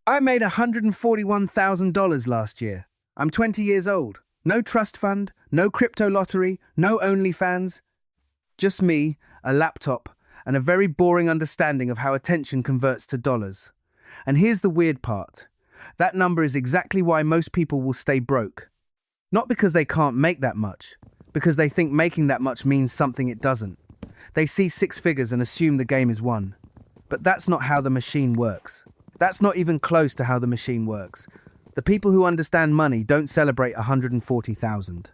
I made $141,000 last year. I'm 20 years old. No trust fund, no crypto lottery, no OnlyFans. Just me, a laptop, and a very boring understanding of how attention converts to dollars. And here's the weird part. That number is exactly why most people will stay broke. Not because they can't make that much, because they think making that much means something it doesn't. They see six figures and assume the game is won. But that's not how the machine works. That's not even close to how the machine works. The people who understand money don't celebrate 140,000.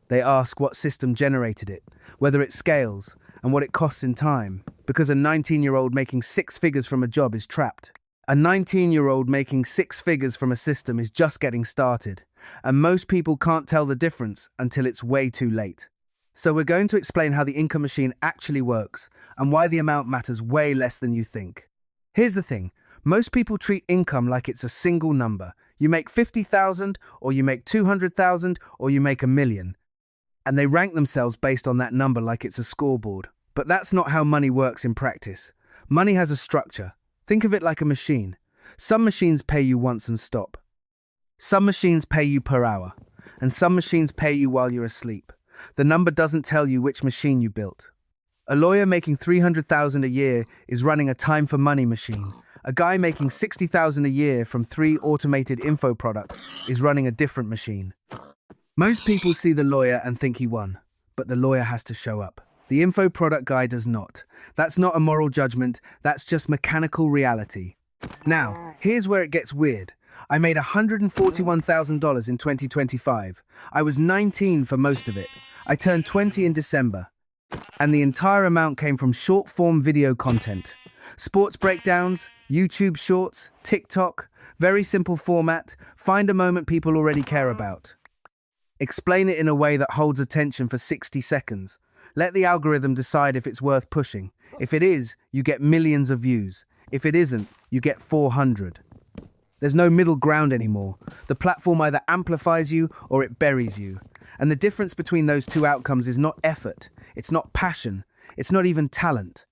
They ask what system generated it, whether it scales, and what it costs in time, because a 19-year-old making six figures from a job is trapped. A 19-year-old making six figures from a system is just getting started, and most people can't tell the difference until it's way too late. So we're going to explain how the income machine actually works, and why the amount matters way less than you think. Here's the thing. Most people treat income like it's a single number. You make 50,000, or you make 200,000, or you make 1,000,000. And they rank themselves based on that number like it's a scoreboard. But that's not how money works in practice. Money has a structure. Think of it like a machine. Some machines pay you once and stop. Some machines pay you per hour. And some machines pay you while you're asleep. The number doesn't tell you which machine you built. A lawyer making 300,000 a year is running a time for money machine. A guy making 60,000 a year from 3 automated info products is running a different machine. Most people see the lawyer and think he won, but the lawyer has to show up. The info product guy does not. That's not a moral judgment, that's just mechanical reality. Now, here's where it gets weird. I made $141,000 in 2025. I was 19 for most of it. I turned 20 in December. And the entire amount came from short-form video content. Sports breakdowns, YouTube shorts, TikTok, very simple format, find a moment people already care about. Explain it in a way that holds attention for 60 seconds. Let the algorithm decide if it's worth pushing. If it is, you get millions of views. If it isn't, you get 400. There's no middle ground anymore. The platform either amplifies you or it buries you. And the difference between those two outcomes is not effort. It's not passion. It's not even talent.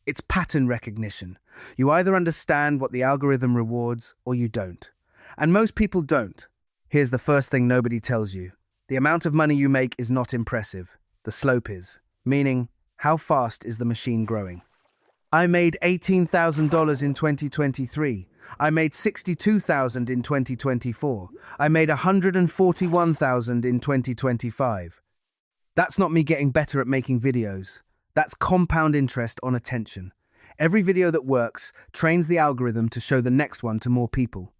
It's pattern recognition. You either understand what the algorithm rewards or you don't. And most people don't. Here's the first thing nobody tells you. The amount of money you make is not impressive. The slope is. Meaning, how fast is the machine growing? I made $18,000 in 2023. I made $62,000 in 2024. I made $141,000 in 2025. That's not me getting better at making videos. That's compound interest on attention. Every video that works trains the algorithm to show the next one to more people.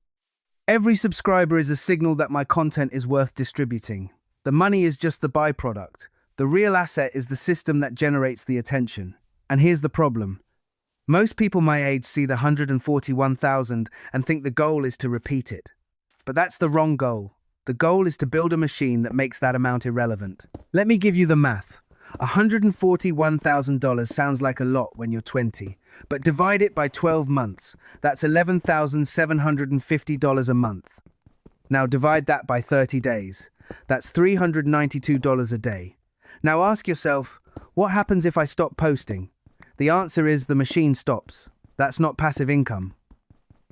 Every subscriber is a signal that my content is worth distributing. The money is just the byproduct. The real asset is the system that generates the attention. And here's the problem. Most people my age see the 141,000 and think the goal is to repeat it. But that's the wrong goal. The goal is to build a machine that makes that amount irrelevant. Let me give you the math. $141,000 sounds like a lot when you're 20, but divide it by 12 months. That's $11,750 a month. Now divide that by 30 days. That's $392 a day. Now ask yourself, what happens if I stop posting? The answer is the machine stops. That's not passive income.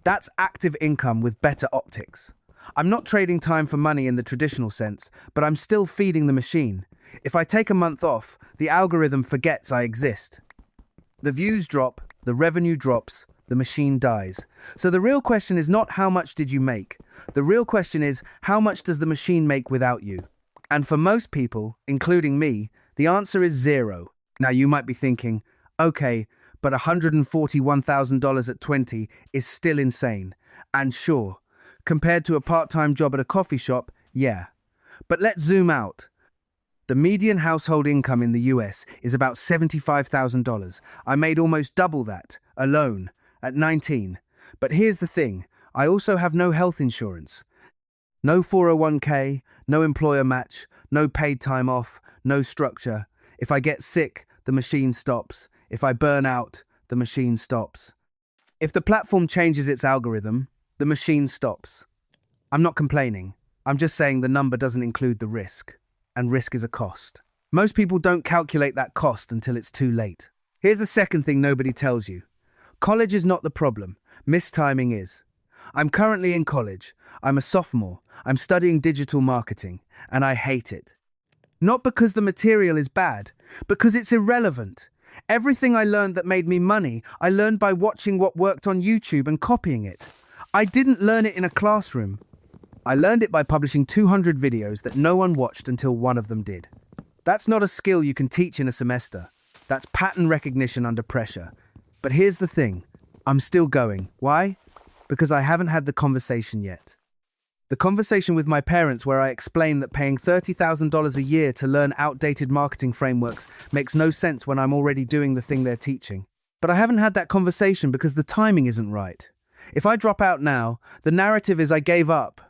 That's active income with better optics. I'm not trading time for money in the traditional sense, but I'm still feeding the machine. If I take a month off, the algorithm forgets I exist. The views drop, the revenue drops, the machine dies. So the real question is not how much did you make? The real question is how much does the machine make without you? And for most people, including me, the answer is zero. Now you might be thinking, okay, but $141,000 at 20 is still insane. And sure, compared to a part-time job at a coffee shop, yeah. But let's zoom out. The median household income in the US is about $75,000. I made almost double that, alone, at 19. But here's the thing, I also have no health insurance. No 401k, no employer match, no paid time off, no structure. If I get sick, the machine stops. If I burn out, the machine stops. If the platform changes its algorithm, the machine stops. I'm not complaining. I'm just saying the number doesn't include the risk. And risk is a cost. Most people don't calculate that cost until it's too late. Here's the second thing nobody tells you. College is not the problem. Mistiming is. I'm currently in college. I'm a sophomore. I'm studying digital marketing, and I hate it. Not because the material is bad, because it's irrelevant. Everything I learned that made me money, I learned by watching what worked on YouTube and copying it. I didn't learn it in a classroom. I learned it by publishing 200 videos that no one watched until one of them did. That's not a skill you can teach in a semester. That's pattern recognition under pressure. But here's the thing. I'm still going. Why? Because I haven't had the conversation yet. The conversation with my parents where I explain that paying $30,000 a year to learn outdated marketing frameworks makes no sense when I'm already doing the thing they're teaching. But I haven't had that conversation because the timing isn't right. If I drop out now, the narrative is I gave up.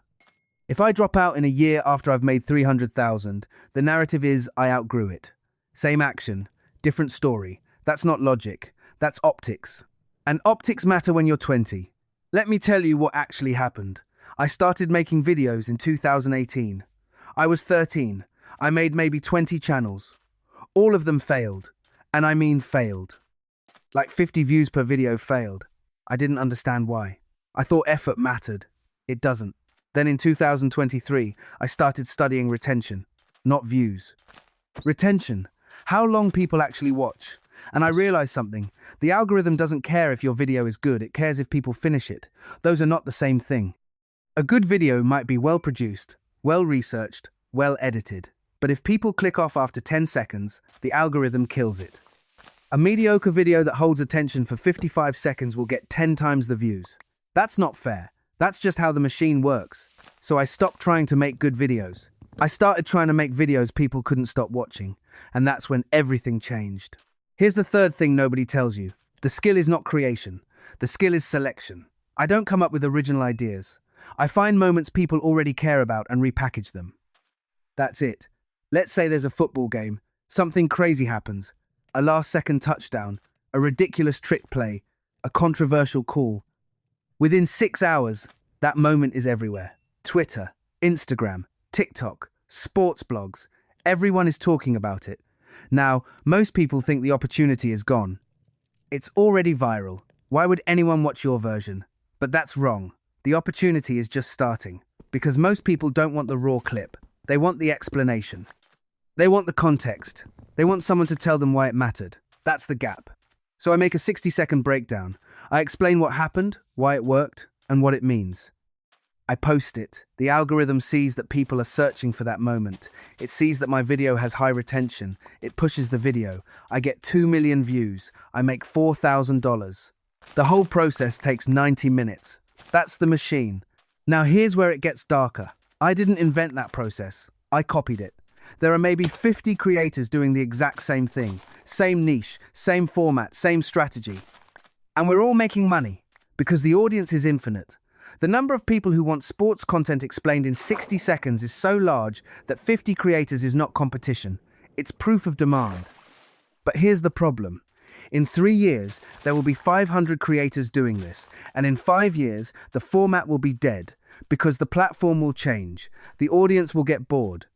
If I drop out in a year after I've made 300,000, the narrative is I outgrew it. Same action, different story. That's not logic. That's optics. And optics matter when you're 20. Let me tell you what actually happened. I started making videos in 2018. I was 13. I made maybe 20 channels. All of them failed. And I mean failed. Like 50 views per video failed. I didn't understand why. I thought effort mattered. It doesn't. Then in 2023, I started studying retention, not views. Retention. How long people actually watch. And I realized something. The algorithm doesn't care if your video is good, it cares if people finish it. Those are not the same thing. A good video might be well produced, well researched, well edited. But if people click off after 10 seconds, the algorithm kills it. A mediocre video that holds attention for 55 seconds will get 10 times the views. That's not fair. That's just how the machine works. So I stopped trying to make good videos. I started trying to make videos people couldn't stop watching. And that's when everything changed. Here's the third thing nobody tells you. The skill is not creation. The skill is selection. I don't come up with original ideas. I find moments people already care about and repackage them. That's it. Let's say there's a football game. Something crazy happens. A last-second touchdown. A ridiculous trick play. A controversial call. Within 6 hours, that moment is everywhere. Twitter, Instagram, TikTok, sports blogs. Everyone is talking about it. Now, most people think the opportunity is gone. It's already viral. Why would anyone watch your version? But that's wrong. The opportunity is just starting. Because most people don't want the raw clip. They want the explanation. They want the context. They want someone to tell them why it mattered. That's the gap. So I make a 60-second breakdown. I explain what happened, why it worked, and what it means. I post it. The algorithm sees that people are searching for that moment. It sees that my video has high retention. It pushes the video. I get 2 million views. I make $4,000. The whole process takes 90 minutes. That's the machine. Now here's where it gets darker. I didn't invent that process. I copied it. There are maybe 50 creators doing the exact same thing. Same niche, same format, same strategy. And we're all making money because the audience is infinite. The number of people who want sports content explained in 60 seconds is so large that 50 creators is not competition. It's proof of demand. But here's the problem. In 3 years, there will be 500 creators doing this. And in 5 years, the format will be dead because the platform will change. The audience will get bored.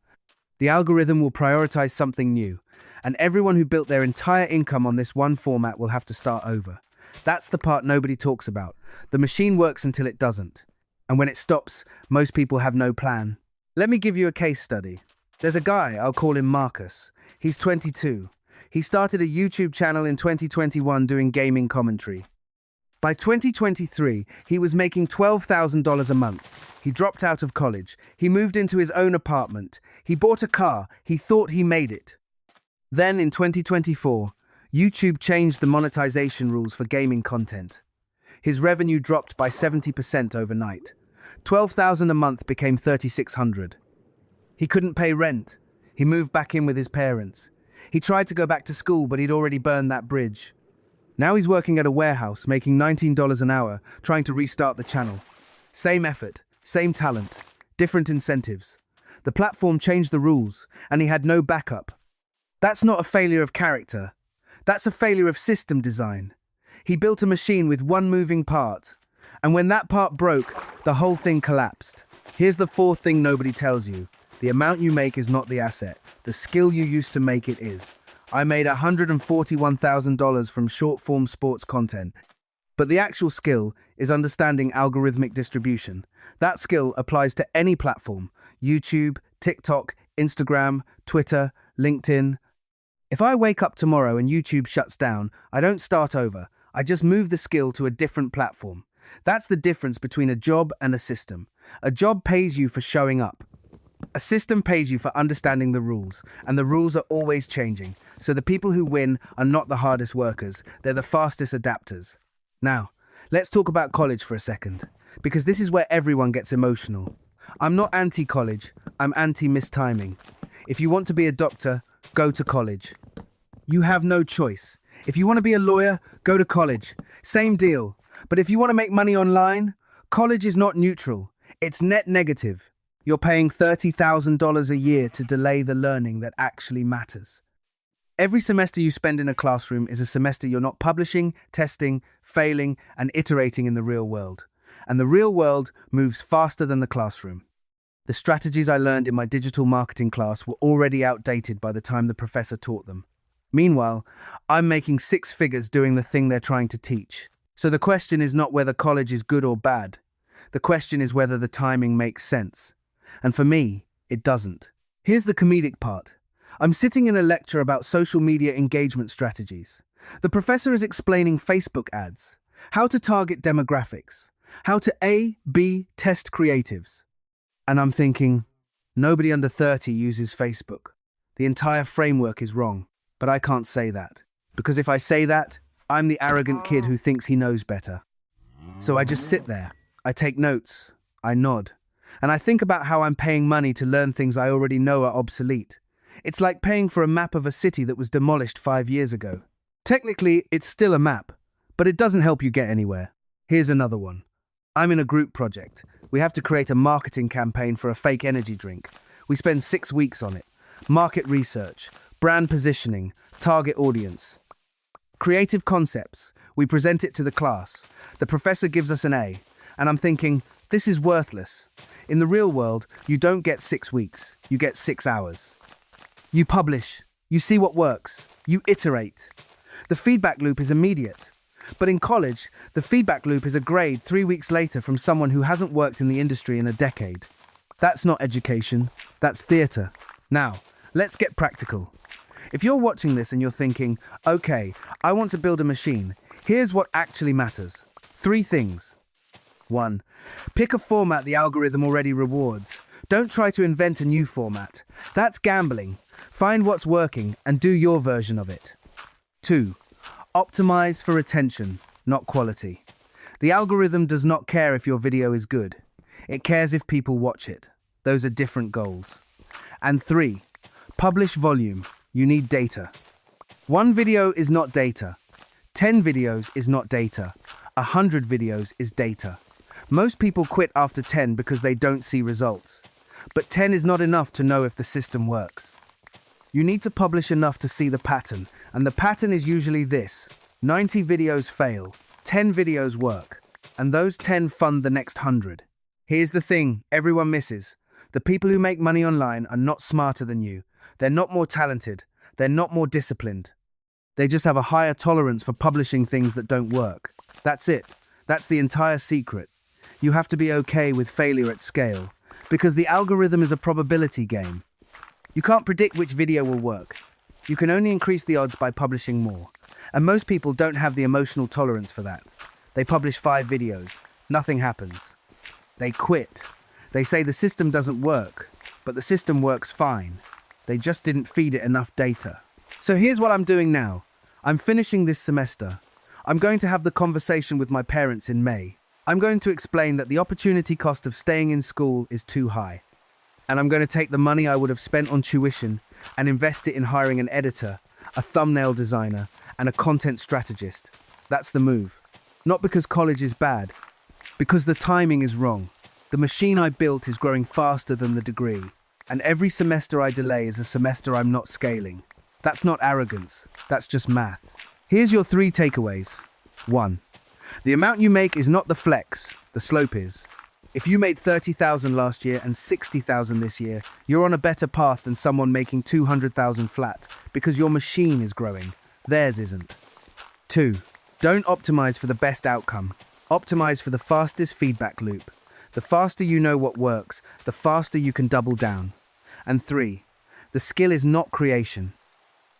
The algorithm will prioritize something new. And everyone who built their entire income on this one format will have to start over. That's the part nobody talks about. The machine works until it doesn't. And when it stops, most people have no plan. Let me give you a case study. There's a guy, I'll call him Marcus. He's 22. He started a YouTube channel in 2021 doing gaming commentary. By 2023, he was making $12,000 a month. He dropped out of college. He moved into his own apartment. He bought a car. He thought he made it. Then in 2024, YouTube changed the monetization rules for gaming content. His revenue dropped by 70% overnight. $12,000 a month became $3,600. He couldn't pay rent. He moved back in with his parents. He tried to go back to school, but he'd already burned that bridge. Now he's working at a warehouse, making $19 an hour, trying to restart the channel. Same effort, same talent, different incentives. The platform changed the rules, and he had no backup. That's not a failure of character. That's a failure of system design. He built a machine with one moving part, and when that part broke, the whole thing collapsed. Here's the fourth thing nobody tells you. The amount you make is not the asset. The skill you use to make it is. I made $141,000 from short-form sports content. But the actual skill is understanding algorithmic distribution. That skill applies to any platform: YouTube, TikTok, Instagram, Twitter, LinkedIn. If I wake up tomorrow and YouTube shuts down, I don't start over. I just move the skill to a different platform. That's the difference between a job and a system. A job pays you for showing up. A system pays you for understanding the rules, and the rules are always changing. So the people who win are not the hardest workers, they're the fastest adapters. Now, let's talk about college for a second, because this is where everyone gets emotional. I'm not anti-college, I'm anti-mistiming. If you want to be a doctor, go to college. You have no choice. If you want to be a lawyer, go to college. Same deal. But if you want to make money online, college is not neutral. It's net negative. You're paying $30,000 a year to delay the learning that actually matters. Every semester you spend in a classroom is a semester you're not publishing, testing, failing, and iterating in the real world. And the real world moves faster than the classroom. The strategies I learned in my digital marketing class were already outdated by the time the professor taught them. Meanwhile, I'm making six figures doing the thing they're trying to teach. So the question is not whether college is good or bad. The question is whether the timing makes sense. And for me, it doesn't. Here's the comedic part. I'm sitting in a lecture about social media engagement strategies. The professor is explaining Facebook ads, how to target demographics, how to A/B test creatives. And I'm thinking, nobody under 30 uses Facebook. The entire framework is wrong. But I can't say that. Because if I say that, I'm the arrogant kid who thinks he knows better. So I just sit there. I take notes. I nod. And I think about how I'm paying money to learn things I already know are obsolete. It's like paying for a map of a city that was demolished 5 years ago. Technically, it's still a map, but it doesn't help you get anywhere. Here's another one. I'm in a group project. We have to create a marketing campaign for a fake energy drink. We spend 6 weeks on it. Market research, brand positioning, target audience. Creative concepts. We present it to the class. The professor gives us an A. And I'm thinking, this is worthless. In the real world, you don't get 6 weeks. You get 6 hours. You publish. You see what works. You iterate. The feedback loop is immediate. But in college, the feedback loop is a grade 3 weeks later from someone who hasn't worked in the industry in a decade. That's not education. That's theatre. Now, let's get practical. If you're watching this and you're thinking, okay, I want to build a machine, here's what actually matters. 3 things. 1. Pick a format the algorithm already rewards. Don't try to invent a new format. That's gambling. Find what's working and do your version of it. 2. Optimize for attention, not quality. The algorithm does not care if your video is good. It cares if people watch it. Those are different goals. And 3. Publish volume. You need data. 1 video is not data. 10 videos is not data. 100 videos is data. Most people quit after 10 because they don't see results. But 10 is not enough to know if the system works. You need to publish enough to see the pattern, and the pattern is usually this. 90 videos fail, 10 videos work, and those 10 fund the next 100. Here's the thing everyone misses. The people who make money online are not smarter than you. They're not more talented. They're not more disciplined. They just have a higher tolerance for publishing things that don't work. That's it. That's the entire secret. You have to be okay with failure at scale, because the algorithm is a probability game. You can't predict which video will work. You can only increase the odds by publishing more. And most people don't have the emotional tolerance for that. They publish 5 videos. Nothing happens. They quit. They say the system doesn't work, but the system works fine. They just didn't feed it enough data. So here's what I'm doing now. I'm finishing this semester. I'm going to have the conversation with my parents in May. I'm going to explain that the opportunity cost of staying in school is too high. And I'm going to take the money I would have spent on tuition and invest it in hiring an editor, a thumbnail designer, and a content strategist. That's the move. Not because college is bad, because the timing is wrong. The machine I built is growing faster than the degree, and every semester I delay is a semester I'm not scaling. That's not arrogance, that's just math. Here's your 3 takeaways. 1. The amount you make is not the flex, the slope is. If you made 30,000 last year and 60,000 this year, you're on a better path than someone making 200,000 flat, because your machine is growing. Theirs isn't. 2. Don't optimize for the best outcome. Optimize for the fastest feedback loop. The faster you know what works, the faster you can double down. And 3, the skill is not creation.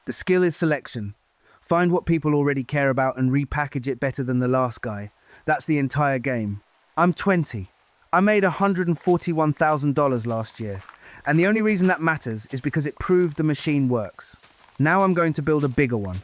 The skill is selection. Find what people already care about and repackage it better than the last guy. That's the entire game. I'm 20. I made $141,000 last year. And the only reason that matters is because it proved the machine works. Now I'm going to build a bigger one.